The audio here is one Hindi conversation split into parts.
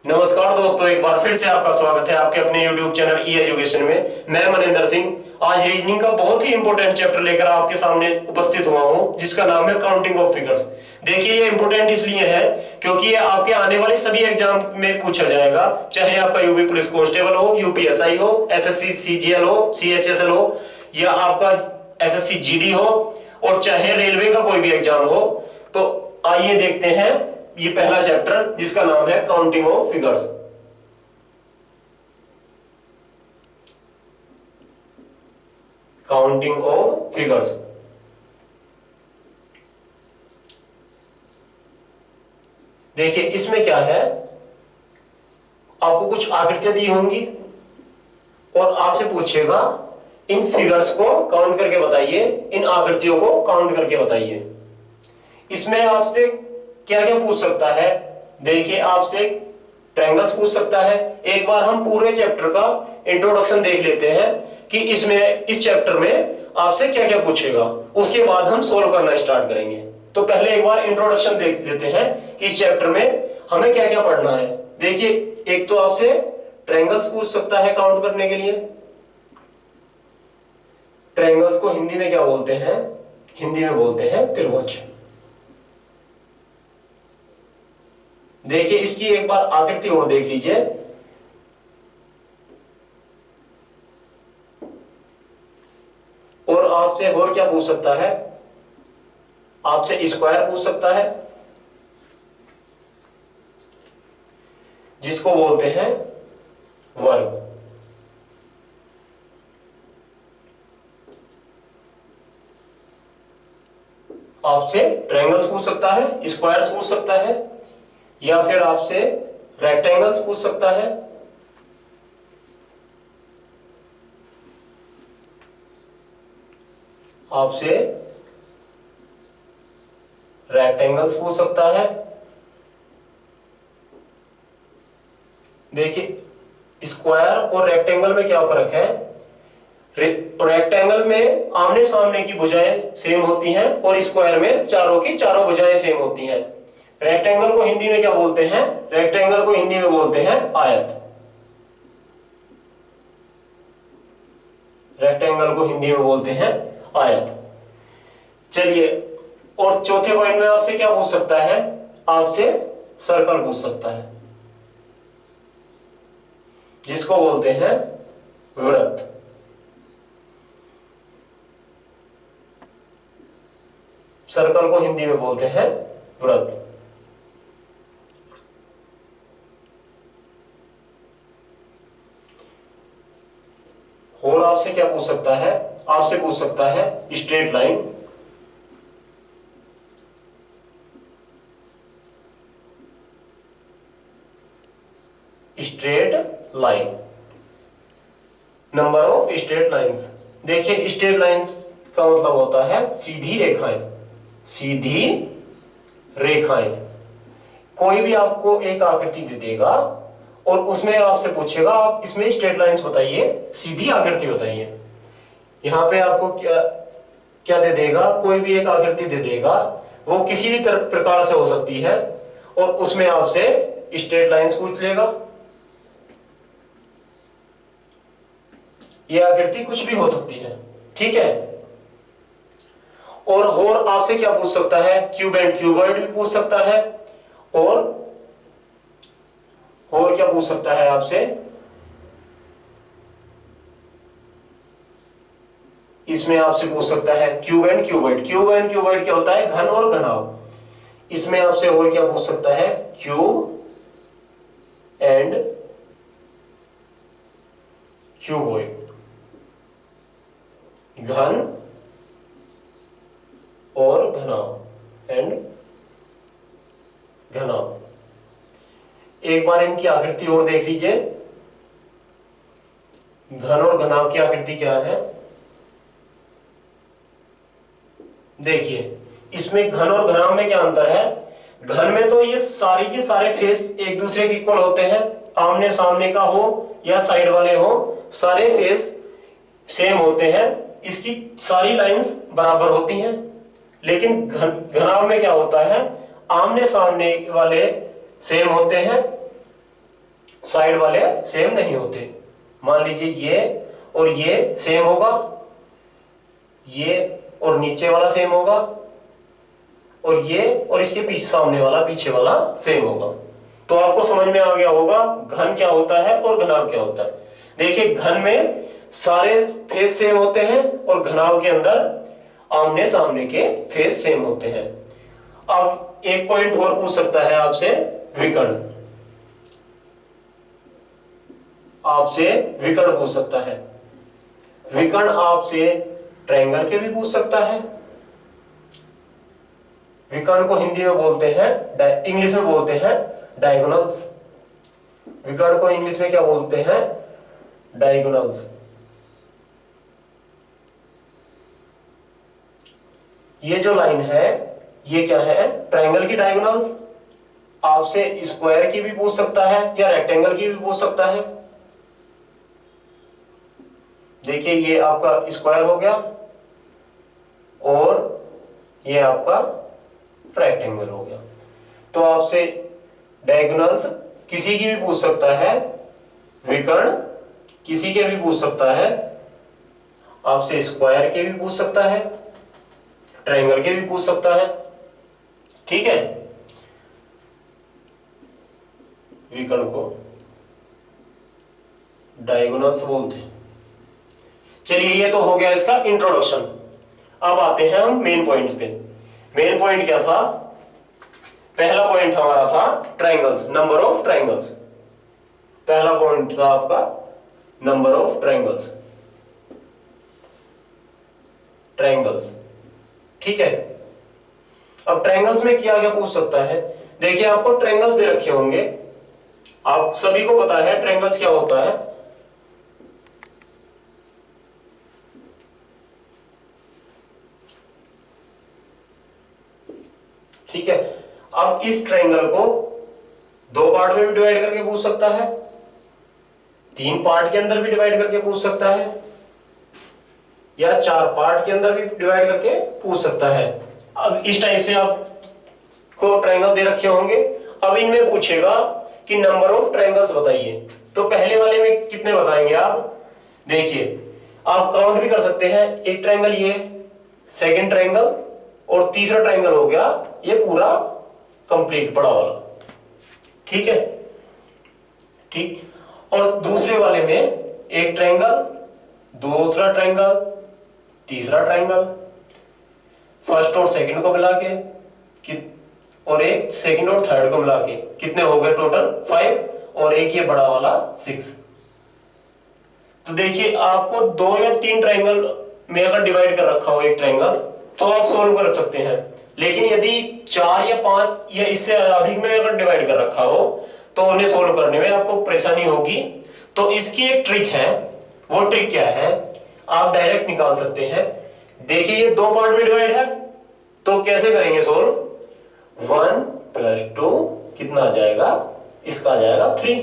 नमस्कार दोस्तों, एक बार फिर से आपका स्वागत है आपके अपने YouTube चैनल ई एजुकेशन में। मैं मनिंदर सिंह आज रीजनिंग का बहुत ही इंपॉर्टेंट चैप्टर लेकर आपके सामने उपस्थित हुआ हूं, जिसका नाम है काउंटिंग ऑफ फिगर्स। देखिए, ये इंपॉर्टेंट इसलिए है क्योंकि ये आपके आने वाले सभी एग्जाम में पूछा जाएगा, चाहे आपका यूपी पुलिस कांस्टेबल हो, यूपीएसआई हो, एसएससी सीजीएल हो, सीएचएसएल हो, या आपका एसएससी जीडी हो, और चाहे रेलवे का कोई भी एग्जाम हो। तो आइए देखते हैं ये पहला चैप्टर, जिसका नाम है counting of figures. Counting of figures. देखिए, इसमें क्या है, आपको कुछ आकृतियां दी होंगी और आपसे पूछेगा इन फिगर्स को काउंट करके बताइए, इन आकृतियों को काउंट करके बताइए। इसमें आपसे क्या क्या पूछ सकता है? देखिए, आपसे ट्रायंगल्स पूछ सकता है। एक बार हम पूरे चैप्टर का इंट्रोडक्शन देख लेते हैं कि इसमें इस चैप्टर में आपसे क्या क्या पूछेगा, उसके बाद हम सोल्व करना स्टार्ट करेंगे। तो पहले एक बार इंट्रोडक्शन देख लेते हैं कि इस चैप्टर में हमें क्या क्या पढ़ना है। देखिए, एक तो आपसे ट्रायंगल्स पूछ सकता है काउंट करने के लिए। ट्रायंगल्स को हिंदी में क्या बोलते हैं? हिंदी में बोलते हैं त्रिभुज। देखिए, इसकी एक बार आकृति और देख लीजिए। और आपसे और क्या पूछ सकता है? आपसे स्क्वायर पूछ सकता है, जिसको बोलते हैं वर्ग। आपसे ट्रायंगल्स पूछ सकता है, स्क्वायर्स पूछ सकता है, या फिर आपसे रेक्टेंगल्स पूछ सकता है, आपसे रेक्टेंगल्स पूछ सकता है। देखिए, स्क्वायर और रेक्टेंगल में क्या फर्क है? रेक्टेंगल में आमने सामने की भुजाएं सेम होती हैं और स्क्वायर में चारों की चारों भुजाएं सेम होती हैं। रेक्टेंगल को हिंदी में क्या बोलते हैं? रेक्टेंगल को हिंदी में बोलते हैं आयत। रेक्टेंगल को हिंदी में बोलते हैं आयत। चलिए, और चौथे पॉइंट में आपसे क्या पूछ सकता है? आपसे सर्कल पूछ सकता है, जिसको बोलते हैं वृत्त। सर्कल को हिंदी में बोलते हैं वृत्त। और आपसे क्या पूछ सकता है? आपसे पूछ सकता है straight line. Straight line, number of straight lines. देखिए, स्ट्रेट लाइंस का मतलब होता है सीधी रेखाएं। सीधी रेखाएं। कोई भी आपको एक आकृति दे देगा और उसमें आपसे पूछेगा आप इसमें स्ट्रेट लाइंस बताइए, सीधी आकृति बताइए। यहां पे आपको क्या क्या दे देगा? कोई भी एक आकृति दे देगा, वो किसी भी प्रकार से हो सकती है, और उसमें आपसे स्ट्रेट लाइंस पूछ लेगा। यह आकृति कुछ भी हो सकती है, ठीक है। और आपसे क्या पूछ सकता है? क्यूब एंड क्यूबॉइड भी पूछ सकता है। और क्या पूछ सकता है आपसे? इसमें आपसे पूछ सकता है cube and cuboid. Cube and cuboid क्या होता है? घन और घनाभ। इसमें आपसे और क्या पूछ सकता है? Cube and cuboid. घन और घनाभ एंड घनाभ। एक बार इनकी आकृति और देख लीजिए। घन और घनाभ की आकृति क्या है? देखिए, इसमें घन और घनाभ में क्या अंतर है? घन में तो ये सारी के सारे फेस एक दूसरे के इक्वल होते हैं, आमने सामने का हो या साइड वाले हो, सारे फेस सेम होते हैं, इसकी सारी लाइंस बराबर होती हैं। लेकिन घनाभ में क्या होता है? आमने सामने वाले सेम होते हैं साइड वाले सेम नहीं होते। मान लीजिए ये और ये सेम होगा, ये और नीचे वाला सेम होगा, और ये और इसके पीछे सामने वाला पीछे वाला सेम होगा। तो आपको समझ में आ गया होगा घन क्या होता है और घनाभ क्या होता है। देखिए घन में सारे फेस सेम होते हैं और घनाभ के अंदर आमने सामने के फेस सेम होते हैं। अब एक पॉइंट और पूछ सकता है आपसे विकर्ण, आपसे विकर्ण पूछ सकता है। विकर्ण आपसे ट्रायंगल के भी पूछ सकता है। विकर्ण को हिंदी में बोलते हैं, इंग्लिश में बोलते हैं डायगोनल्स। विकर्ण को इंग्लिश में क्या बोलते हैं? डायगोनल्स। ये जो लाइन है ये क्या है? ट्रायंगल की डायगोनल्स। आपसे स्क्वायर की भी पूछ सकता है या रेक्टेंगल की भी पूछ सकता है। देखिए ये आपका स्क्वायर हो गया और ये आपका रेक्टेंगल हो गया। तो आपसे डायगोनल्स किसी की भी पूछ सकता है, विकर्ण किसी के भी पूछ सकता है, आपसे स्क्वायर के भी पूछ सकता है, ट्रायंगल के भी पूछ सकता है। ठीक है, विकर्ण को डायगोनल्स बोलते हैं। चलिए ये तो हो गया इसका इंट्रोडक्शन। अब आते हैं हम मेन पॉइंट पे। मेन पॉइंट क्या था? पहला पॉइंट हमारा था ट्रायंगल्स, नंबर ऑफ ट्रायंगल्स। पहला पॉइंट था आपका नंबर ऑफ ट्रायंगल्स, ट्रायंगल्स। ठीक है, अब ट्रायंगल्स में क्या क्या पूछ सकता है? देखिए आपको ट्रायंगल्स दे रखे होंगे, आप सभी को पता है ट्रायंगल्स क्या होता है। ठीक है, अब इस ट्रायंगल को दो पार्ट में भी डिवाइड करके पूछ सकता है, तीन पार्ट के अंदर भी डिवाइड करके पूछ सकता है, या चार पार्ट के अंदर भी डिवाइड करके पूछ सकता है। अब इस टाइप से आपको ट्रायंगल दे रखे होंगे। अब इनमें पूछेगा कि नंबर ऑफ ट्रायंगल्स बताइए। तो पहले वाले में कितने बताएंगे आप? देखिए आप काउंट भी कर सकते हैं। एक ट्रायंगल ये, सेकंड ट्रायंगल, और तीसरा ट्रायंगल हो गया ये पूरा कंप्लीट बड़ा वाला। ठीक है, ठीक। और दूसरे वाले में एक ट्रायंगल, दूसरा ट्रायंगल, तीसरा ट्रायंगल, फर्स्ट और सेकंड को मिला के और एक सेकंड और थर्ड को मिला के कितने हो गए टोटल? 5, और एक ये बड़ा वाला 6। तो देखिए आपको 2 या 3 ट्रायंगल में अगर डिवाइड कर रखा हो एक ट्रायंगल तो आप सोल्व कर सकते हैं। लेकिन यदि 4 या 5 या इससे अधिक में अगर डिवाइड कर रखा हो तो उन्हें सोल्व करने में आपको परेशानी होगी। तो इसकी एक ट्रिक है। वो ट्रिक क्या है? आप डायरेक्ट निकाल सकते हैं। देखिए ये 2 पार्ट में डिवाइड है, तो कैसे करेंगे सोल्व? 1 + 2 कितना आ जाएगा? इसका आ जाएगा 3।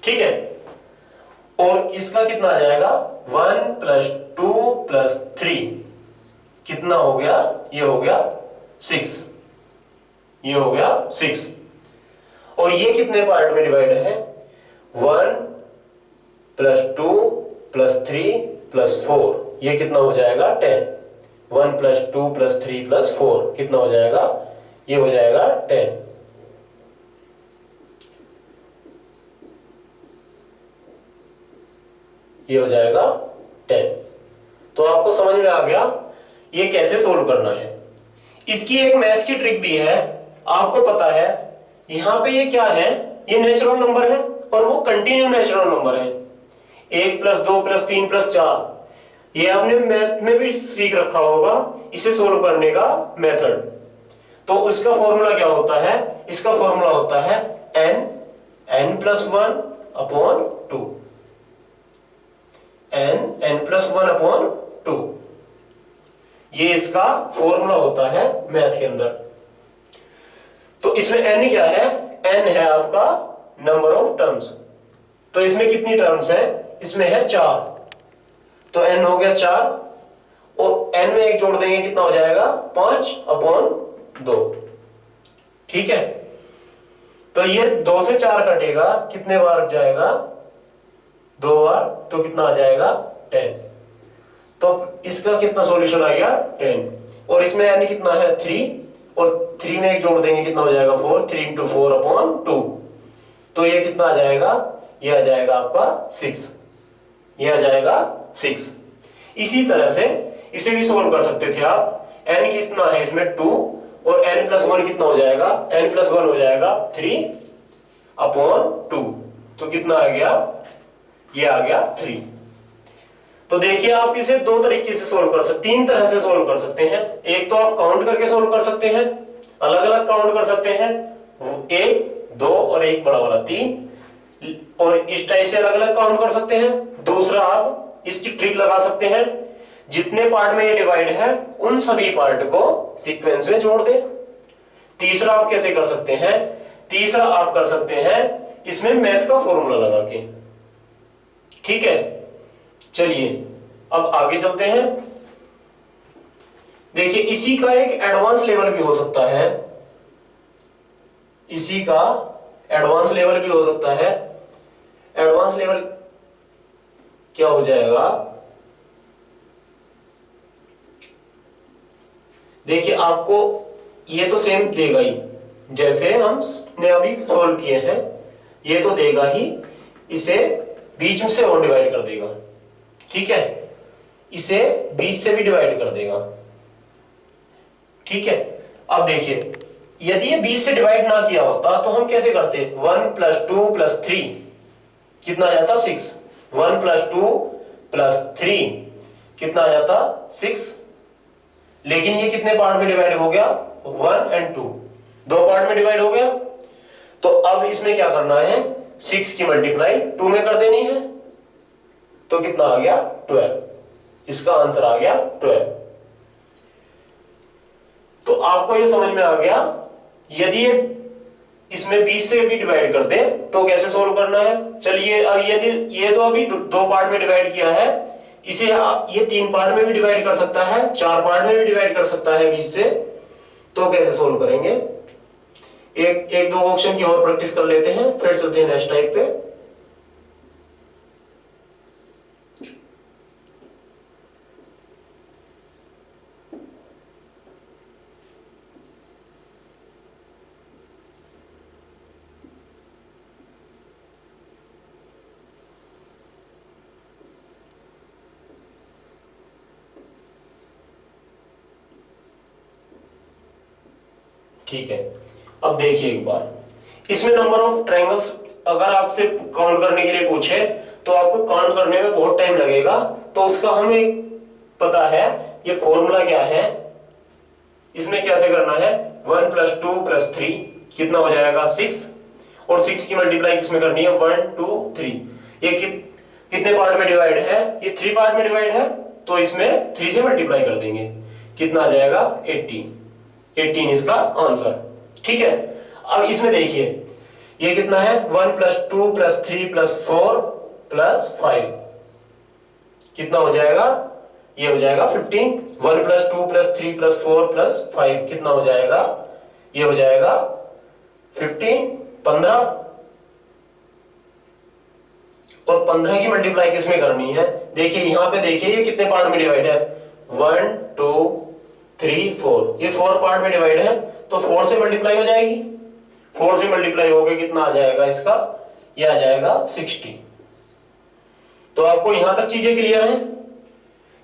ठीक है, और इसका कितना आ जाएगा? 1 + 2 + 3 कितना हो गया? ये हो गया 6। ये हो गया 6। और ये कितने पार्ट में डिवाइड है? 1 + 2 + 3 + 4 ये कितना हो जाएगा? 10। 1 + 2 + 3 + 4 कितना हो जाएगा? ये हो जाएगा 10। ये हो जाएगा 10। तो आपको समझ में आ गया ये कैसे सोल्व करना है। इसकी एक मैथ की ट्रिक भी है। आपको पता है यहां पे ये क्या है? ये नेचुरल नंबर है और वो कंटिन्यू नेचुरल नंबर है। 1 + 2 + 3 + 4 ये आपने मैथ में भी सीख रखा होगा, इसे सोल्व करने का मेथड। तो उसका फॉर्मूला क्या होता है? इसका फॉर्मूला होता है n + 1/2। n + 1/2 ये इसका फॉर्मूला होता है मैथ के अंदर। तो इसमें n क्या है? n है आपका नंबर ऑफ टर्म्स। तो इसमें कितनी टर्म्स है? इसमें है 4। तो n हो गया 4, और n में एक जोड़ देंगे कितना हो जाएगा? 5/2। ठीक है, तो ये 2 से 4 कटेगा, कितने बार जाएगा? 2 बार, तो कितना आ जाएगा? 10। तो इसका कितना सॉल्यूशन आ गया? 10। और इसमें यानी कितना है? 3, और 3 में एक जोड़ देंगे, कितना हो जाएगा? 4। 3 इंटू 4 अपॉन 2, तो ये कितना आ जाएगा? ये आ जाएगा आपका 6। ये आ जाएगा 6। इसी तरह से इसे भी सोल्व कर सकते थे आप। n कितना है इसमें? 2, और n प्लस 1 कितना हो जाएगा? n प्लस 1 हो जाएगा 3 अपॉन 2, तो कितना आ गया? ये आ गया 3। तो देखिए आप इसे दो तरीके से सोल्व कर सकते, 3 तरह से सोल्व कर सकते हैं। एक तो आप काउंट करके सोल्व कर सकते हैं, अलग अलग काउंट कर सकते हैं, 1, 2 और एक बड़ा वाला 3, और इस टाइप से अलग अलग काउंट कर सकते हैं। दूसरा आप इसकी ट्रिक लगा सकते हैं, जितने पार्ट में ये डिवाइड है उन सभी पार्ट को सीक्वेंस में जोड़ दें। तीसरा आप कैसे कर सकते हैं? तीसरा आप कर सकते हैं इसमें मैथ का फॉर्मूला लगा के। ठीक है, चलिए अब आगे चलते हैं। देखिए इसी का एक एडवांस लेवल भी हो सकता है, इसी का एडवांस लेवल भी हो सकता है। एडवांस लेवल क्या हो जाएगा? देखिए आपको ये तो सेम देगा ही, जैसे हमने अभी सोल्व किए हैं, ये तो देगा ही, इसे बीच में से और डिवाइड कर देगा। ठीक है, इसे बीच से भी डिवाइड कर देगा। ठीक है, अब देखिए यदि ये 20 से डिवाइड ना किया होता तो हम कैसे करते? 1 प्लस 2 प्लस 3 कितना आ जाता? 6। 1 प्लस 2 प्लस 3 कितना आ जाता? 6। लेकिन ये कितने पार्ट में डिवाइड हो गया? 1 और 2, 2 पार्ट में डिवाइड हो गया। तो अब इसमें क्या करना है? 6 की मल्टीप्लाई 2 में कर देनी है, तो कितना आ गया? 12। इसका आंसर आ गया 12। तो आपको ये समझ में आ गया, यदि इसमें 20 से भी डिवाइड कर दे तो कैसे सोल्व करना है। चलिए अब यदि ये तो अभी 2 पार्ट में डिवाइड किया है, इसे ये 3 पार्ट में भी डिवाइड कर सकता है, 4 पार्ट में भी डिवाइड कर सकता है 20 से, तो कैसे सोल्व करेंगे? एक दो ऑप्शन की और प्रैक्टिस कर लेते हैं, फिर चलते हैं नेक्स्ट टाइप पे। ठीक है, अब देखिए एक बार, इसमें नंबर ऑफ ट्रायंगल्स अगर आपसे काउंट करने के लिए पूछे तो आपको काउंट करने में बहुत टाइम लगेगा, तो उसका हमें पता है ये फॉर्मूला क्या है। इसमें कैसे करना है? 1 प्लस 2 प्लस 3 कितना हो जाएगा? 6, और 6 की मल्टीप्लाई किसमें करनी है? 1 2 3। ये कितने पार्ट में डिवाइड है? ये 3 पार्ट में डिवाइड है, तो इसमें 3 से मल्टीप्लाई कर देंगे, कितना आ जाएगा? 18 इसका आंसर। ठीक है, अब इसमें देखिए ये कितना है? 1 प्लस 2 प्लस 3 प्लस 4 प्लस 5 कितना हो जाएगा? ये हो जाएगा 15। 1 प्लस 2 प्लस 3 प्लस 4 प्लस 5 कितना हो जाएगा? ये हो जाएगा 15, 15, और 15 की मल्टीप्लाई किसमें करनी है? देखिए यहां पे देखिए ये कितने पार्ट में डिवाइड है? 1 2 3 4, ये 4 पार्ट में डिवाइड है, तो 4 से मल्टीप्लाई हो जाएगी। 4 से मल्टीप्लाई हो गया, कितना आ जाएगा इसका? ये आ जाएगा 60। तो आपको यहां तक चीजें क्लियर हैं?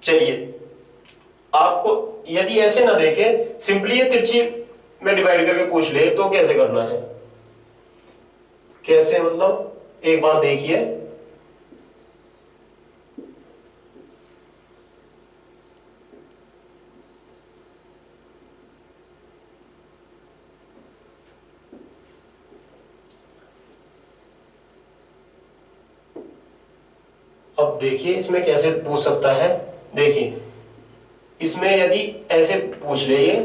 चलिए आपको यदि ऐसे ना देखे, सिंपली ये तिरछी में डिवाइड करके पूछ ले तो कैसे करना है? कैसे मतलब एक बार देखिए, अब देखिए इसमें कैसे पूछ सकता है। देखिए इसमें यदि ऐसे पूछ ले ये,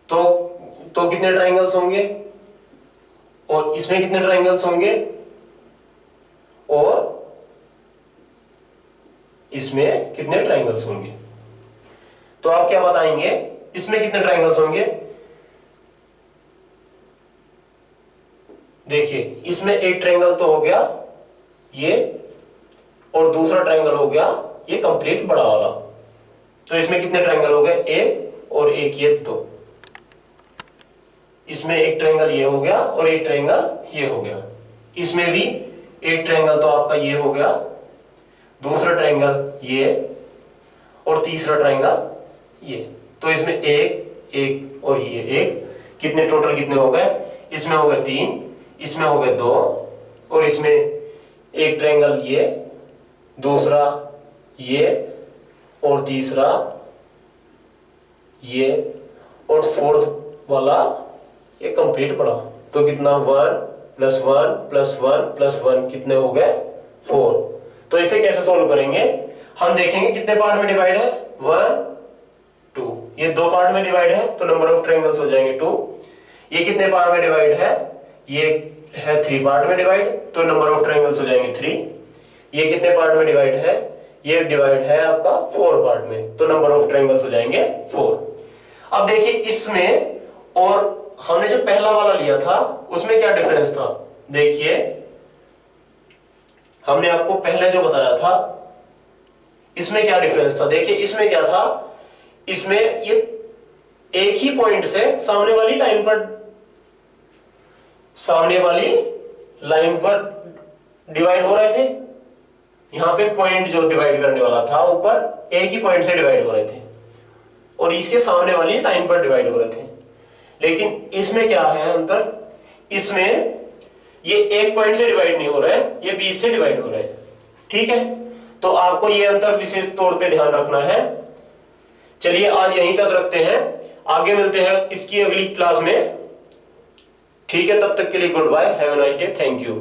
तो कितने ट्रायंगल्स होंगे, और इसमें कितने ट्रायंगल्स होंगे, और इसमें कितने ट्रायंगल्स होंगे। तो आप क्या बताएंगे? इसमें कितने ट्रायंगल्स होंगे? देखिए इसमें एक ट्रायंगल तो हो गया ये, और दूसरा ट्रायंगल हो गया ये कंप्लीट बड़ा वाला। तो इसमें कितने ट्रायंगल हो गए, एक और एक ये दो। इसमें एक ट्रायंगल ये हो गया और एक ट्रायंगल ये हो गया। इसमें भी एक ट्रायंगल तो आपका ये हो गया, दूसरा ट्रायंगल ये, और तीसरा ट्रायंगल ये। तो इसमें एक एक और ये एक, कितने टोटल कितने हो गए, इसमें हो गए 3, इसमें हो गए 2, और इसमें एक ट्रायंगल ये, दूसरा ये, और तीसरा ये, और फोर्थ वाला ये कंप्लीट पड़ा। तो कितना 1 + 1 + 1 + 1 कितने हो गए 4। तो इसे कैसे सोल्व करेंगे, हम देखेंगे कितने पार्ट में डिवाइड है, 1 2, ये 2 पार्ट में डिवाइड है तो नंबर ऑफ ट्रायंगल्स हो जाएंगे 2। ये कितने पार्ट में डिवाइड है, ये है 3 पार्ट में डिवाइड, तो नंबर ऑफ ट्रायंगल्स हो जाएंगे 3। ये कितने पार्ट में डिवाइड है, ये डिवाइड है आपका 4 पार्ट में, तो नंबर ऑफ ट्रायंगल्स हो जाएंगे 4। अब देखिए इसमें और हमने जो पहला वाला लिया था उसमें क्या डिफरेंस था, देखिए हमने आपको पहले जो बताया था इसमें क्या डिफरेंस था। देखिए इसमें क्या था, इसमें ये एक ही पॉइंट से सामने वाली लाइन पर डिवाइड हो रहे थे। यहां पे पॉइंट जो डिवाइड करने वाला था ऊपर एक ही पॉइंट से डिवाइड हो रहे थे, और इसके सामने वाली लाइन पर डिवाइड हो रहे थे। लेकिन इसमें क्या है अंतर, इसमें ये एक पॉइंट से डिवाइड नहीं हो रहा है, ये 20 से डिवाइड हो रहा है। ठीक है, तो आपको ये अंतर विशेष तौर पे ध्यान रखना है। चलिए आज यहीं तक रखते हैं, आगे मिलते हैं इसकी अगली क्लास में। ठीक है, तब तक के लिए goodbye, have a nice day, thank you.